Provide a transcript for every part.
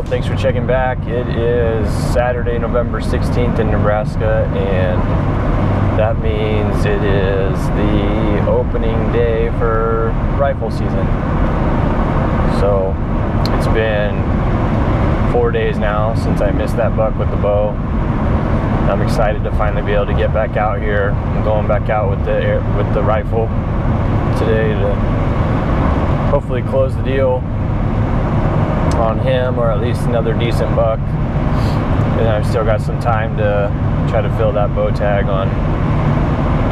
thanks for checking back. It is Saturday, November 16th in Nebraska, and that means it is the opening day for rifle season. So it's been 4 days now since I missed that buck with the bow. I'm excited to finally be able to get back out here. I'm going back out with the rifle today to hopefully close the deal on him, or at least another decent buck. And I've still got some time to try to fill that bow tag on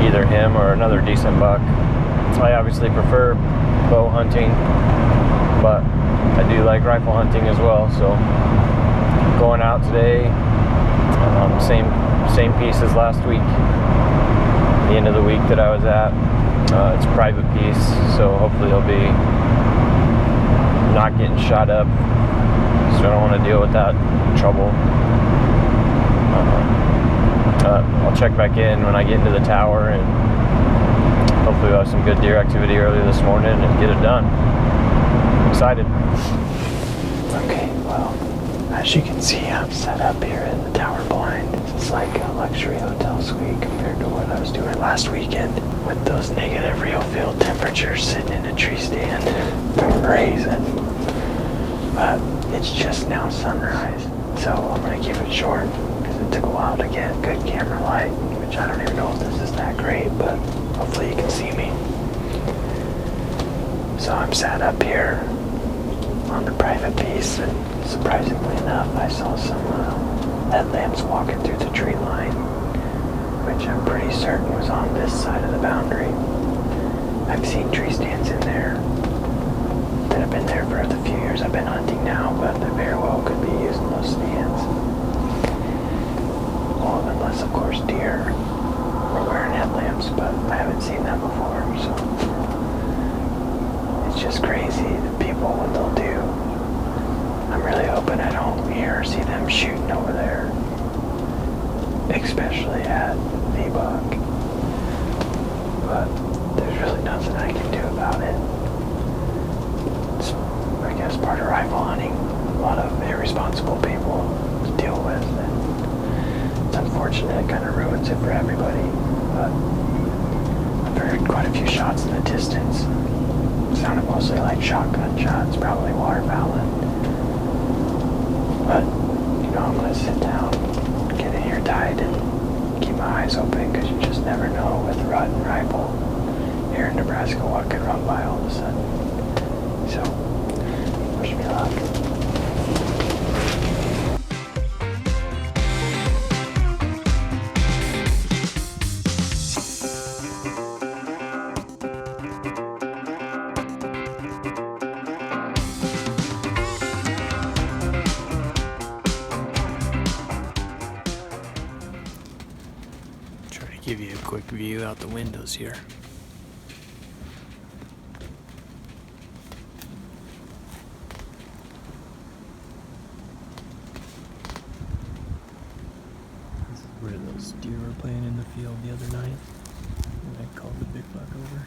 either him or another decent buck. I obviously prefer bow hunting, but I do like rifle hunting as well. So going out today, same piece as last week, the end of the week that I was at. It's a private piece, so hopefully it'll be not getting shot up, so I don't want to deal with that trouble. I'll check back in when I get into the tower, and hopefully we'll have some good deer activity early this morning and get it done. I'm excited. Okay, well, as you can see, I'm set up here in the tower blind. It's like a luxury hotel suite compared to what I was doing last weekend with those negative real field temperatures, sitting in a tree stand, freezing. But it's just now sunrise, so I'm going to keep it short because it took a while to get good camera light, which I don't even know if this is that great, but hopefully you can see me. So I'm sat up here on the private piece, and surprisingly enough, I saw some headlamps walking through the tree line, which I'm pretty certain was on this side of the boundary. I've seen tree stands in there that have been there for the few years I've been hunting now, but they very well could be using those stands. Well, unless of course deer were wearing headlamps, but I haven't seen that before, so it's just crazy that people, what they'll do. I'm really hoping I don't hear or see them shooting over there, especially at the buck, but there's really nothing I can do about it. It's, I guess, part of rifle hunting. A lot of irresponsible people to deal with, and it's unfortunate. It kind of ruins it for everybody, but I've heard quite a few shots in the distance. It sounded mostly like shotgun shots, probably waterfowling. But, I'm going to sit down, get in here tight, and keep my eyes open, because you just never know with rut and rifle here in Nebraska what could run by all of a sudden. So, wish me luck. Give you a quick view out the windows here. This is where those deer were playing in the field the other night, and I called the big buck over.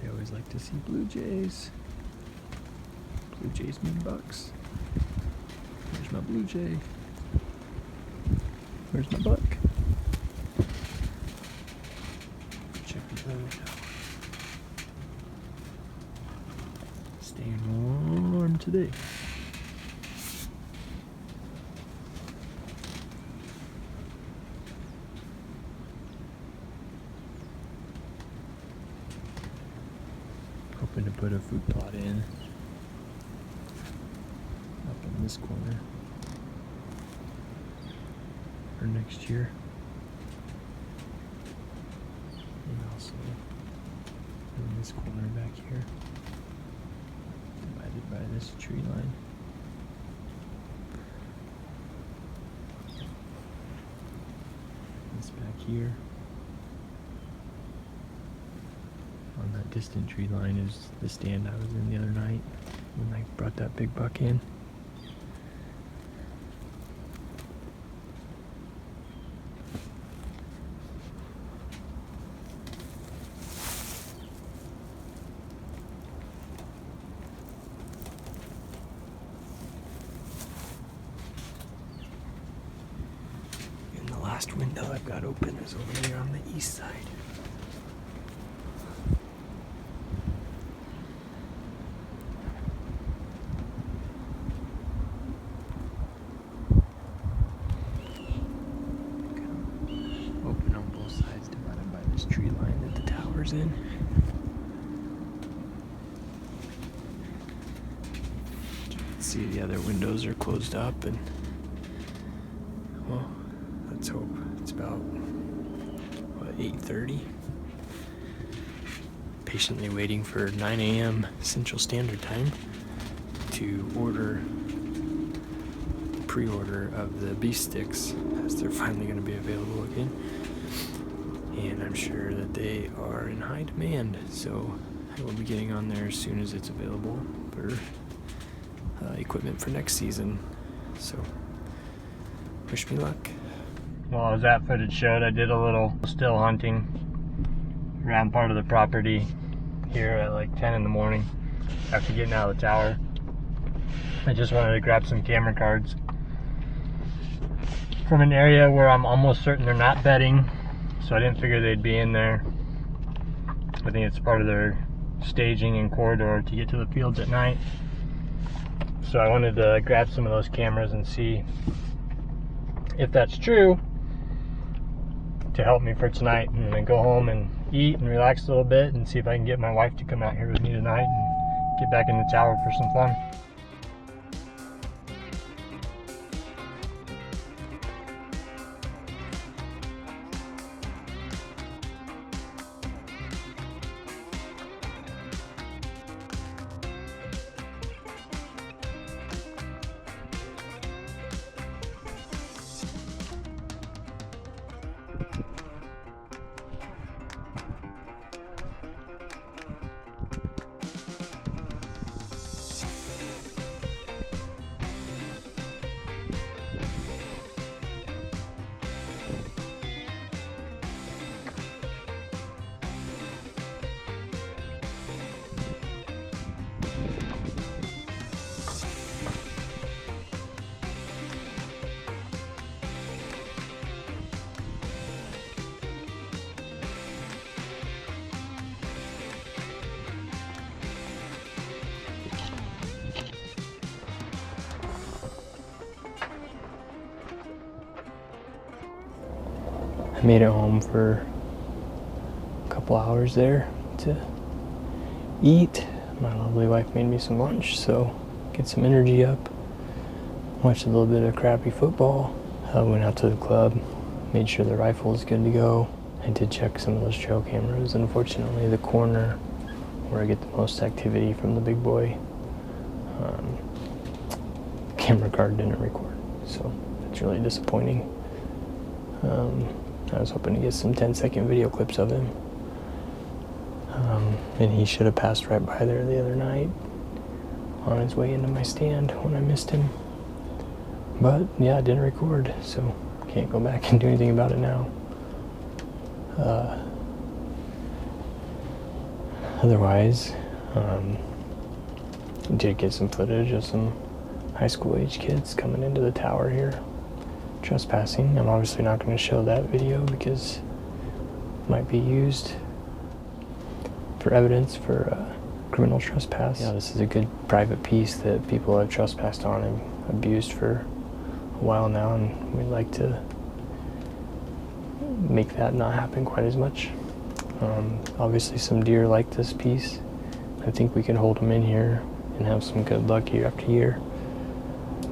I always like to see blue jays. Blue jays mean bucks. There's my blue jay. Where's my buck? Check the other tower. Staying warm today. Hoping to put a food plot in up in this corner for next year, and also in this corner back here, divided by this tree line. This back here. On that distant tree line is the stand I was in the other night when I brought that big buck in. last window I've got open is over there on the east side. Open on both sides, divided by this tree line that the tower's in. See, the other windows are closed up, and well, let's hope. It's about what, 8:30. Patiently waiting for 9 a.m. Central Standard Time to pre-order of the beef sticks, as they're finally going to be available again. And I'm sure that they are in high demand, so I will be getting on there as soon as it's available for equipment for next season. So wish me luck. Well, as that footage showed, I did a little still hunting around part of the property here at like 10 in the morning after getting out of the tower. I just wanted to grab some camera cards from an area where I'm almost certain they're not bedding, so I didn't figure they'd be in there. I think it's part of their staging and corridor to get to the fields at night. So I wanted to grab some of those cameras and see if that's true, to help me for tonight, and then go home and eat and relax a little bit and see if I can get my wife to come out here with me tonight and get back in the tower for some fun. I made it home for a couple hours there to eat. My lovely wife made me some lunch, so get some energy up. Watched a little bit of crappy football. I went out to the club, made sure the rifle was good to go. I did check some of those trail cameras. Unfortunately, the corner where I get the most activity from the big boy camera card didn't record, so it's really disappointing. I was hoping to get some 10-second video clips of him. And he should have passed right by there the other night on his way into my stand when I missed him. But yeah, it didn't record, so can't go back and do anything about it now. Otherwise, did get some footage of some high school age kids coming into the tower here, trespassing. I'm obviously not going to show that video because it might be used for evidence for criminal trespass. Yeah, this is a good private piece that people have trespassed on and abused for a while now, and we'd like to make that not happen quite as much. Obviously some deer like this piece. I think we can hold them in here and have some good luck year after year,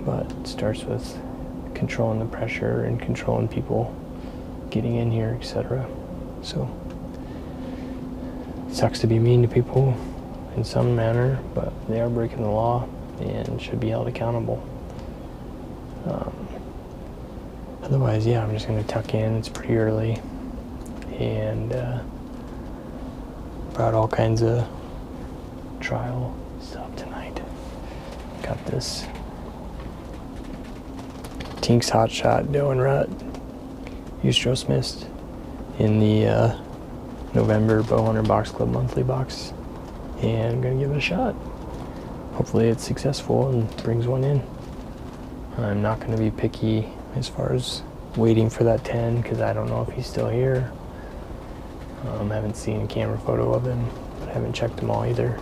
but it starts with controlling the pressure and controlling people getting in here, etc. So it sucks to be mean to people in some manner, but they are breaking the law and should be held accountable. Otherwise, yeah, I'm just going to tuck in. It's pretty early, and brought all kinds of trial stuff tonight. Got this Tinks Hot Shot Doe and Rut Eustros Mist in the November Bowhunter Box Club monthly box, and I'm gonna give it a shot. Hopefully it's successful and brings one in. I'm not gonna be picky as far as waiting for that 10 because I don't know if he's still here. Haven't seen a camera photo of him, but I haven't checked them all either.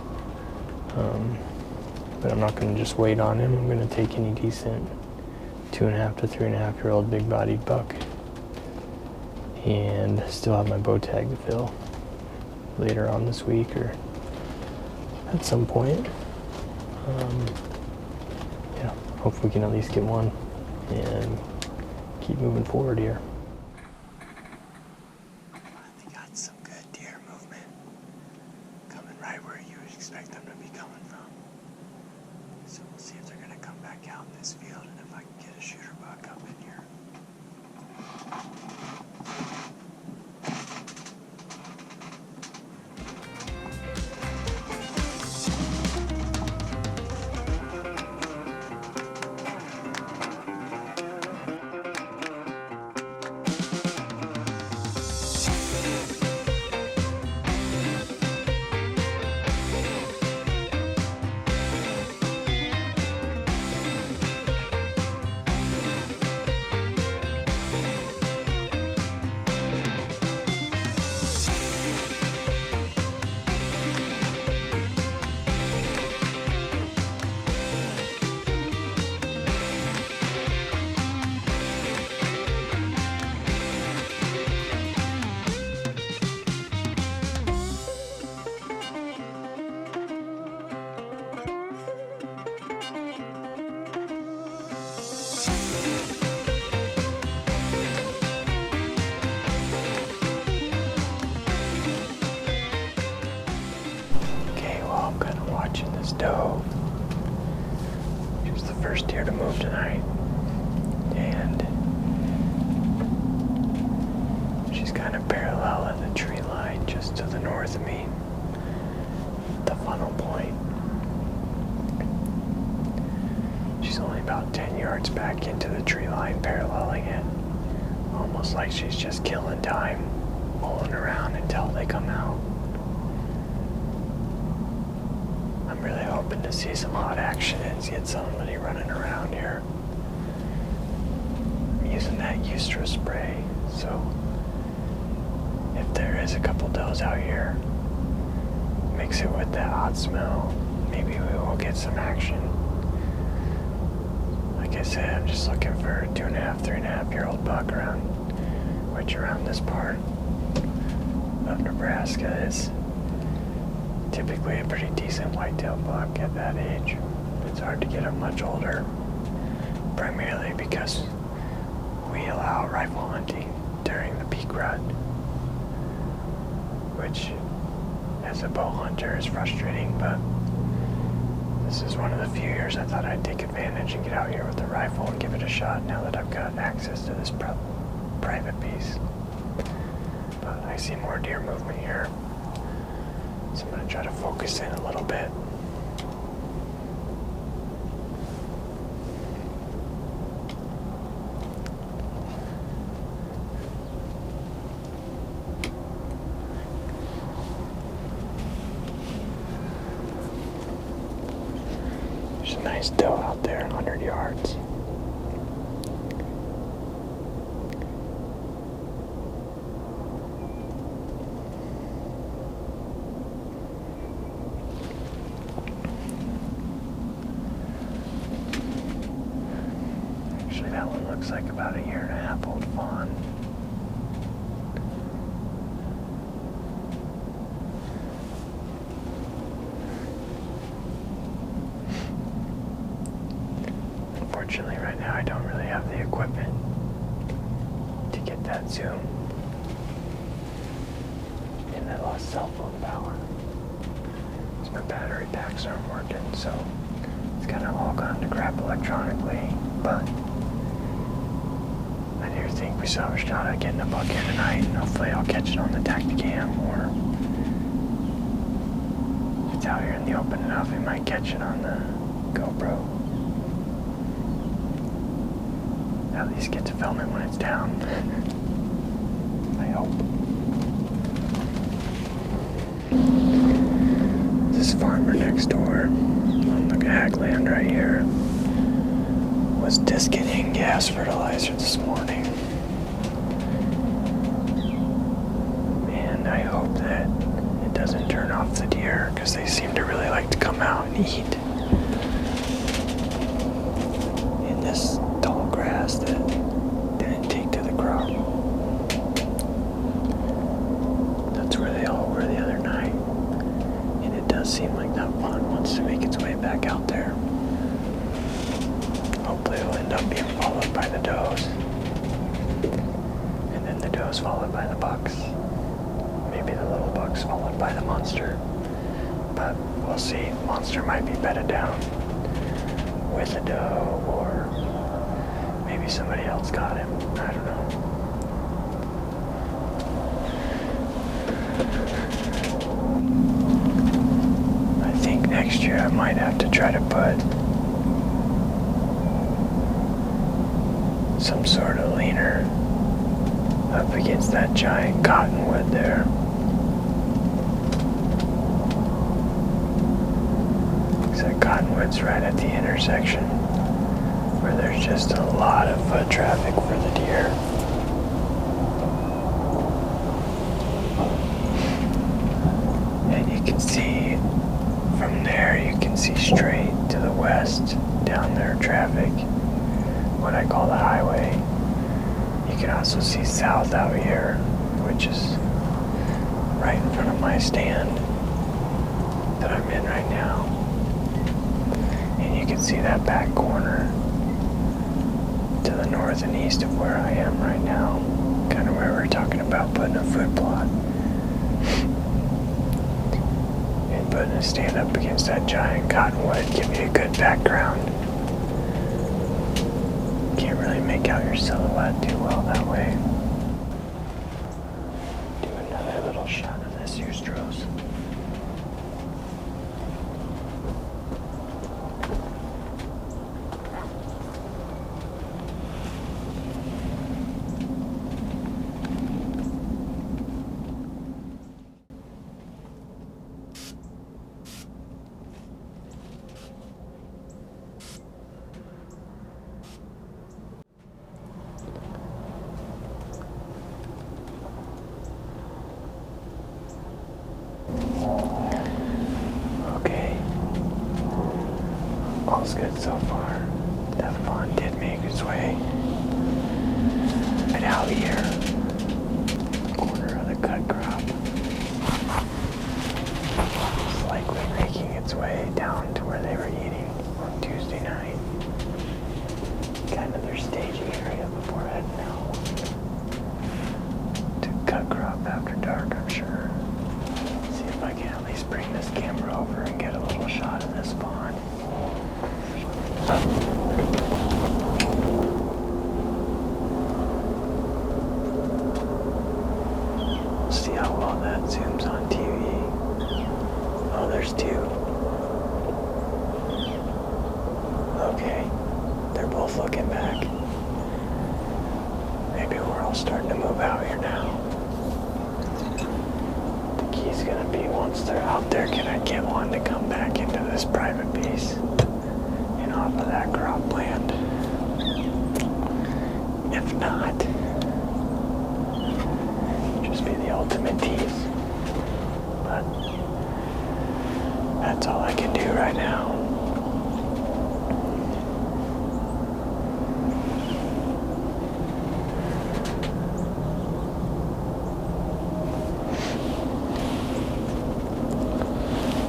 But I'm not going to just wait on him. I'm going to take any decent 2.5 to 3.5 year old big bodied buck and still have my bow tag to fill later on this week or at some point. Yeah, hopefully we can at least get one and keep moving forward here. They got some good deer movement coming right where you would expect them to be coming from. So we'll see if they're going to come back out in this field and if I can get a shooter buck up in here. Doe. She was the first deer to move tonight, and she's kind of parallel in the tree line just to the north of me, the funnel point. She's only about 10 yards back into the tree line, paralleling it, almost like she's just killing time, mulling around until they come out. Really hoping to see some hot action and get somebody running around here. I'm using that Ustra spray, so if there is a couple does out here, mix it with that hot smell, maybe we will get some action. Like I said, I'm just looking for a 2.5, 3.5 year old buck around, which around this part of Nebraska is typically a pretty decent whitetail buck at that age. It's hard to get them much older, primarily because we allow rifle hunting during the peak rut, which as a bow hunter is frustrating, but this is one of the few years I thought I'd take advantage and get out here with the rifle and give it a shot now that I've got access to this private piece. But I see more deer movement here. So I'm going to try to focus in a little bit. There's a nice doe out there, 100 yards. That one looks like about 1.5 year old fawn. Unfortunately, right now I don't really have the equipment to get that zoom. And I lost cell phone power. So my battery packs aren't working, so it's kind of all gone to crap electronically. But I do think we still have a shot at getting a buck here tonight, and hopefully I'll catch it on the Tactacam, or if it's out here in the open enough, we might catch it on the GoPro. At least get to film it when it's down. I hope. This farmer next door on the ag land right here was disconnecting gas fertilizer this morning. doesn't turn off the deer because they seem to really like to come out and eat in this tall grass that didn't take to the crop. That's where they all were the other night. And it does seem like that fawn wants to make its way back out there. Hopefully it'll end up being followed by the does. And then the does followed by the bucks. Maybe the little bucks followed by the monster. But we'll see. Monster might be bedded down with a doe, or maybe somebody else got him. I don't know. I think next year I might have to try to put some sort of leaner up against that giant cottonwood there. Because that cottonwood's right at the intersection where there's just a lot of foot traffic for the deer. And you can see from there, you can see straight to the west down there traffic, what I call the highway. You can also see south out here, which is right in front of my stand that I'm in right now. And you can see that back corner to the north and east of where I am right now, kind of where we're talking about putting a foot plot and putting a stand up against that giant cottonwood, give me a good background. Can't really make out your silhouette too well that way. Do another little shot of this here's Stroh's. All's good so far. That fawn did make its way right out here, corner of the cut crop. It's likely making its way down to where they were eating on Tuesday night. Kind of their staging area before heading out to cut crop after dark, I'm sure. See if I can at least bring this camera over and get a little shot of this fawn. See how well that zooms on TV. Oh, there's two. Okay, they're both looking back. Maybe we're all starting to move out here now. The key's gonna be once they're out there, can I get one to come back into this private piece? Off of that cropland. If not, just be the ultimate tease. But that's all I can do right now.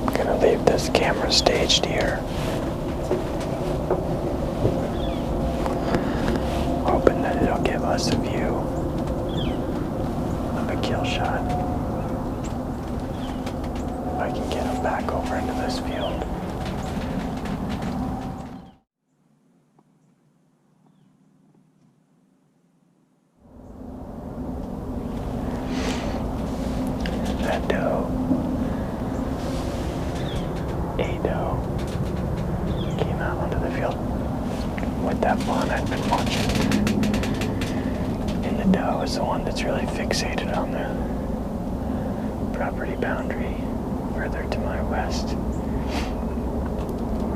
I'm gonna leave this camera staged here. It'll give us a view of a kill shot. If I can get him back over into this field. That doe, a doe, came out onto the field with that fawn I've been watching. The doe is the one that's really fixated on the property boundary further to my west,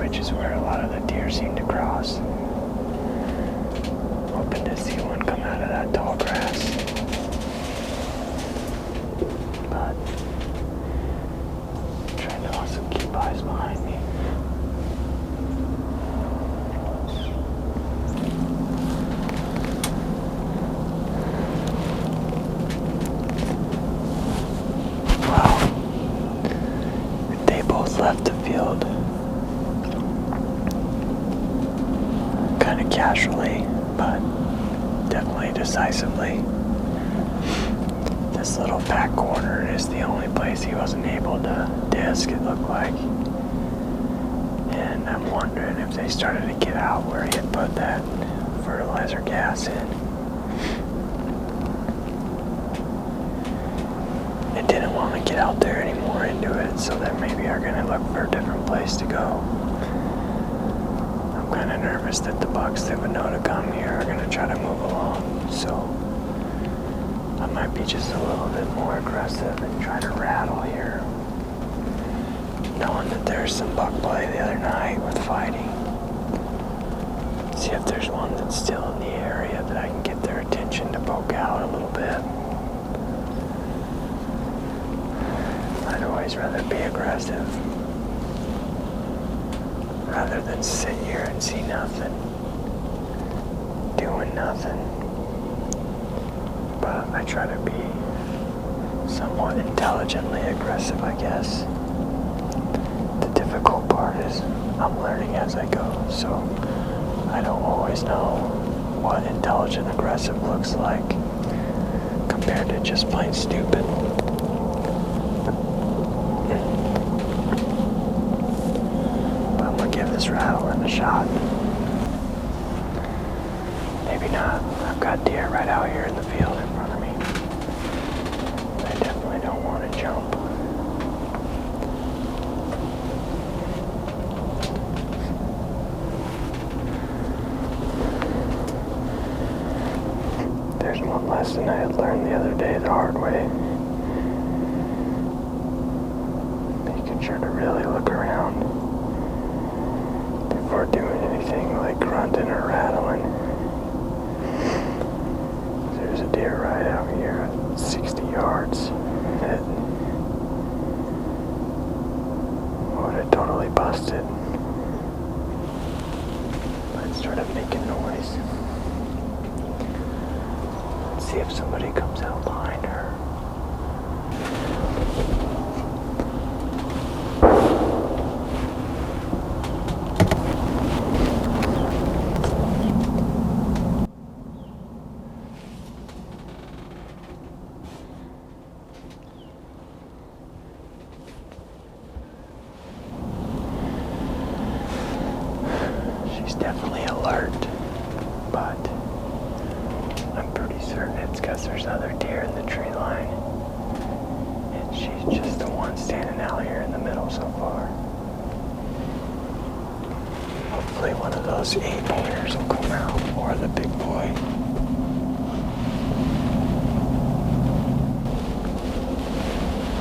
which is where a lot of the deer seem to cross. Hoping to see one come out of that tall grass. But left the field kind of casually, but definitely decisively. This little back corner is the only place he wasn't able to disc, it looked like. And I'm wondering if they started to get out where he had put that fertilizer gas in. They didn't want to get out there anymore into it, so they maybe are going to look for a different place to go. I'm kind of nervous that the bucks that would know to come here are going to try to move along, so I might be just a little bit more aggressive and try to rattle here, knowing that there's some buck play the other night with fighting. See if there's one that's still in the area that I can get their attention to poke out a little bit. I'd always rather be aggressive rather than sit here and see nothing, doing nothing. But I try to be somewhat intelligently aggressive, I guess. The difficult part is I'm learning as I go, so I don't always know what intelligent aggressive looks like compared to just plain stupid. But I'm gonna give this rattling a shot. Maybe not. I've got deer right out here in the field in front of me. I definitely don't want to jump. There's one lesson I had learned the other day the hard way. Making sure to really look around before doing anything like grunting or rattling. There's a deer right out here at 60 yards that would have totally busted. But it started making noise. Let's see if somebody comes out behind her. She's definitely alert, but I'm pretty certain it's because there's other deer in the tree line, and she's just the one standing out here in the middle so far. Hopefully one of those 8-pointers will come out, or the big boy.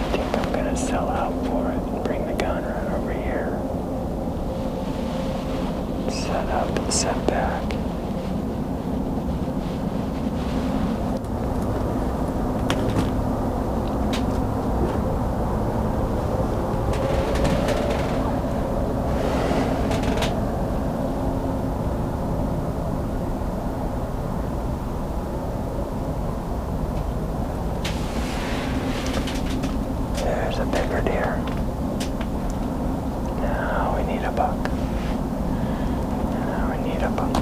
I think I'm gonna sell out for it and bring the gun right over here. Set up and set back. There's a bigger deer. Now we need a buck. Now we need a buck.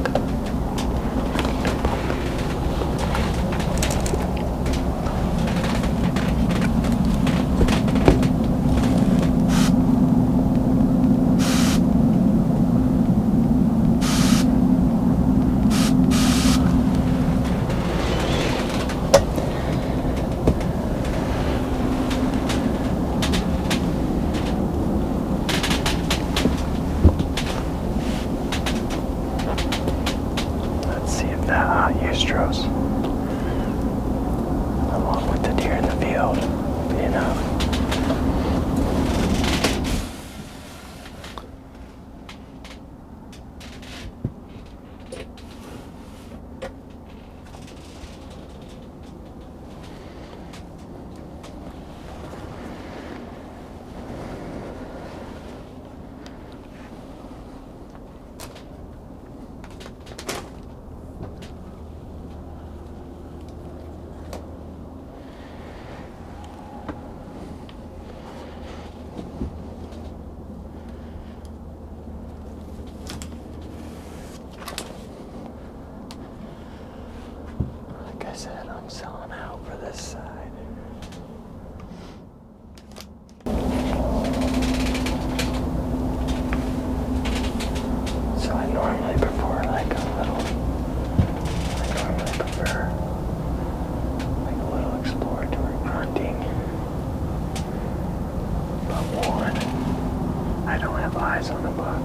eyes on a buck.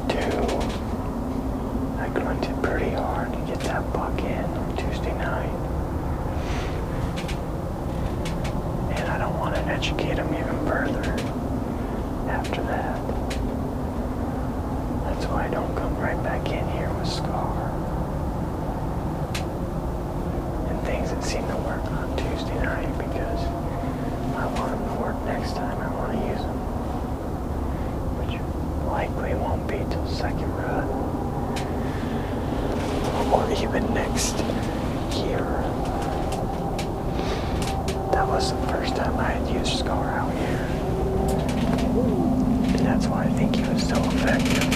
2, I grunted pretty hard to get that buck in on Tuesday night. And I don't want to educate him even further after that. That's why I don't come right back in here with Scar. And things that seem to work on Tuesday night because I want him to work next time. I want to use him. Which likely won't be till second rut. Or even next year. That was the first time I had used Scar out here. And that's why I think he was so effective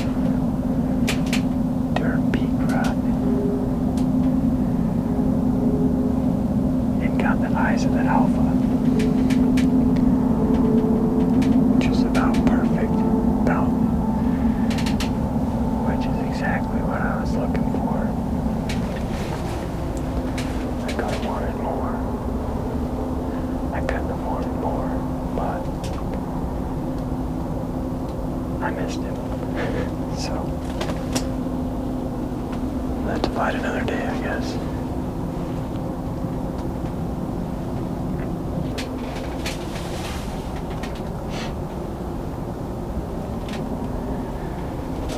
during peak rut. And got the eyes of the alpha. Which is about perfect. Which is exactly what I was looking for. I could have wanted more. I couldn't have wanted more, but I missed him. So, we'll have to fight another day, I guess.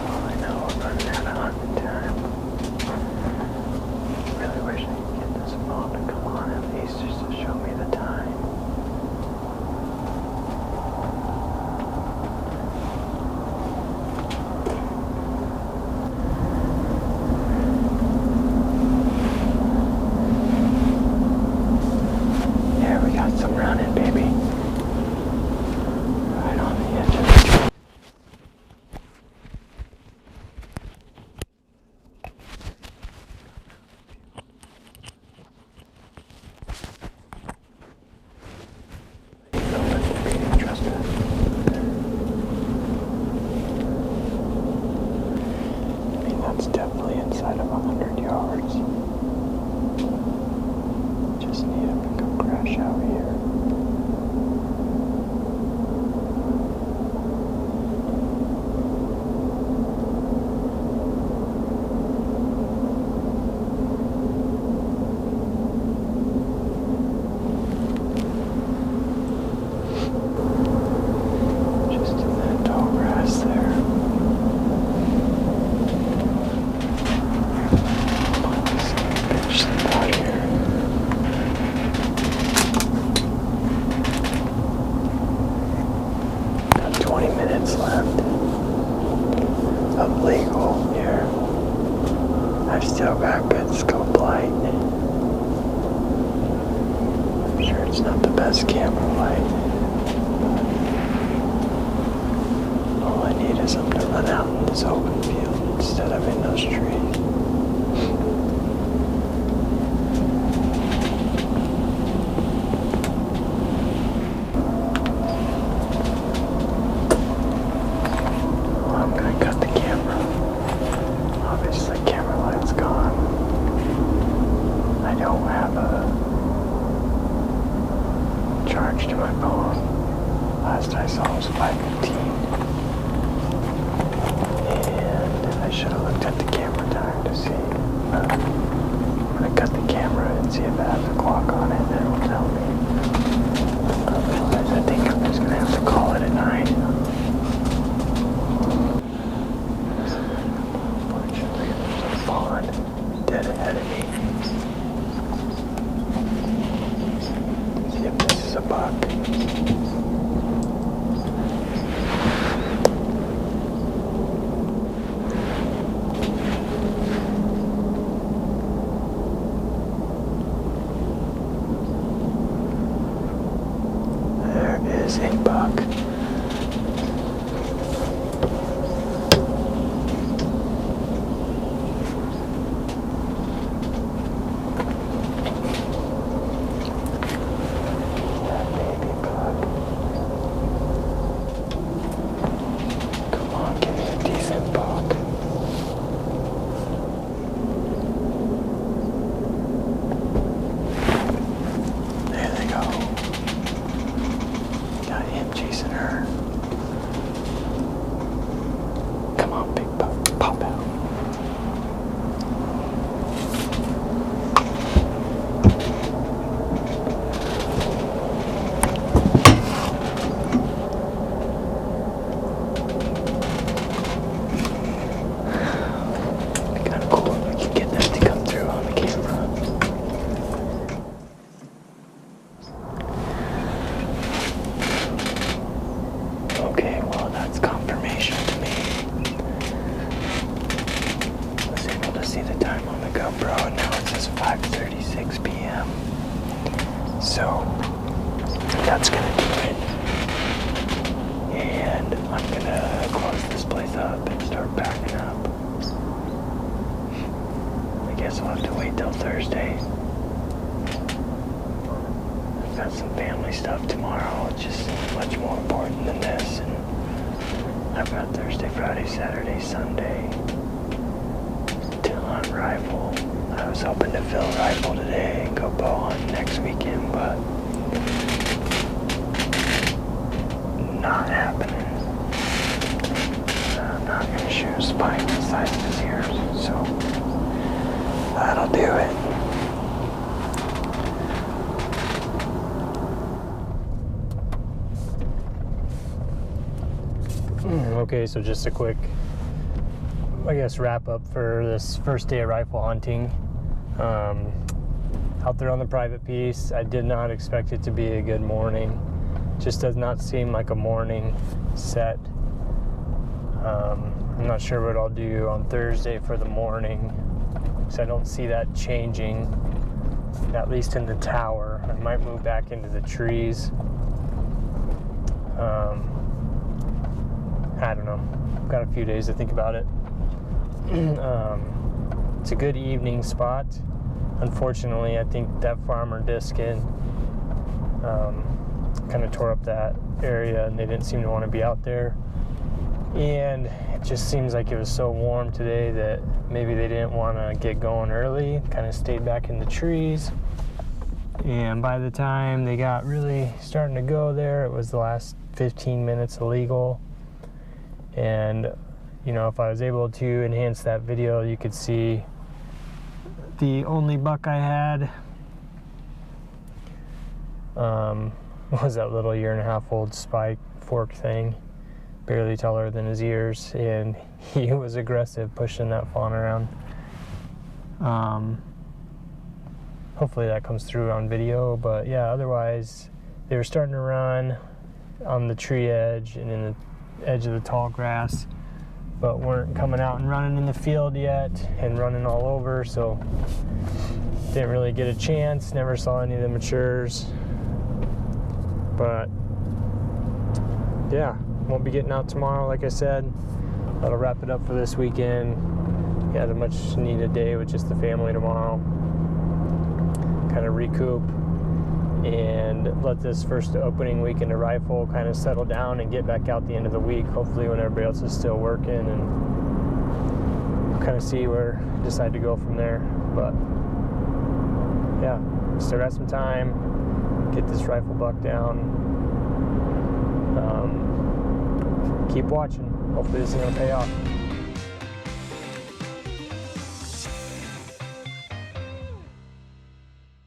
Oh, I know, we're running out of hunting time. Really wish I could get this phone to come on at least just to show me the time. Yeah, we got some running, baby. Right on the edge of the tree. Trust me. I mean, that's definitely inside of 100 yards. Just need him to come crash out here. Just in that tall grass there. Let's pitch some out here. Got 20 minutes left of legal here. I've still got good scope light. I'm sure it's not the best camera light. All I need is them to run out in this open field instead of in those trees. Well, I'm gonna cut the camera. Obviously, camera light's gone. I don't have a charge to my phone. Last I saw was 5:15. And I should have looked at the camera time to see. I'm gonna cut the camera and see if it has a clock on it, and it'll tell me. Otherwise, I think I'm just gonna have to call it a night. Unfortunately, there's a pond dead ahead of me. See if this is a buck. There is a buck. That baby buck. Come on, give me a decent buck. There they go. Got him chasing her. Okay, well, that's confirmation to me. I was able to see the time on the GoPro, and now it says 5:36 p.m. So, that's gonna do it. And I'm gonna close this place up and start packing up. I guess I'll have to wait till Thursday. I've got some family stuff tomorrow, which is much more important than this. And I've got Thursday, Friday, Saturday, Sunday till on rifle. I was hoping to fill rifle today and go bow hunt next weekend, but not happening. I'm not going to shoot a spike the size of his ears, so that'll do it. Okay, so just a quick, I guess, wrap up for this first day of rifle hunting. Out there on the private piece, I did not expect it to be a good morning. Just does not seem like a morning set. I'm not sure what I'll do on Thursday for the morning, because I don't see that changing, at least in the tower. I might move back into the trees. I don't know. I've got a few days to think about it. It's a good evening spot. Unfortunately, I think that farmer Diskin kind of tore up that area, and they didn't seem to want to be out there. And it just seems like it was so warm today that maybe they didn't want to get going early, kind of stayed back in the trees. And by the time they got really starting to go there, it was the last 15 minutes illegal. And you know, if I was able to enhance that video, you could see the only buck I had was that little 1.5-year-old spike fork thing, barely taller than his ears, and he was aggressive pushing that fawn around. Hopefully that comes through on video, but yeah, otherwise they were starting to run on the tree edge and in the edge of the tall grass, but weren't coming out and running in the field yet and running all over, so didn't really get a chance. Never saw any of the matures, but yeah, won't be getting out tomorrow, like I said. That'll wrap it up for this weekend. Had a much needed day with just the family tomorrow. Kind of recoup and let this first opening week into rifle kind of settle down and get back out the end of the week, hopefully when everybody else is still working, and kind of see where I decide to go from there. But yeah, still got some time, get this rifle buck down. Keep watching, hopefully this is going to pay off.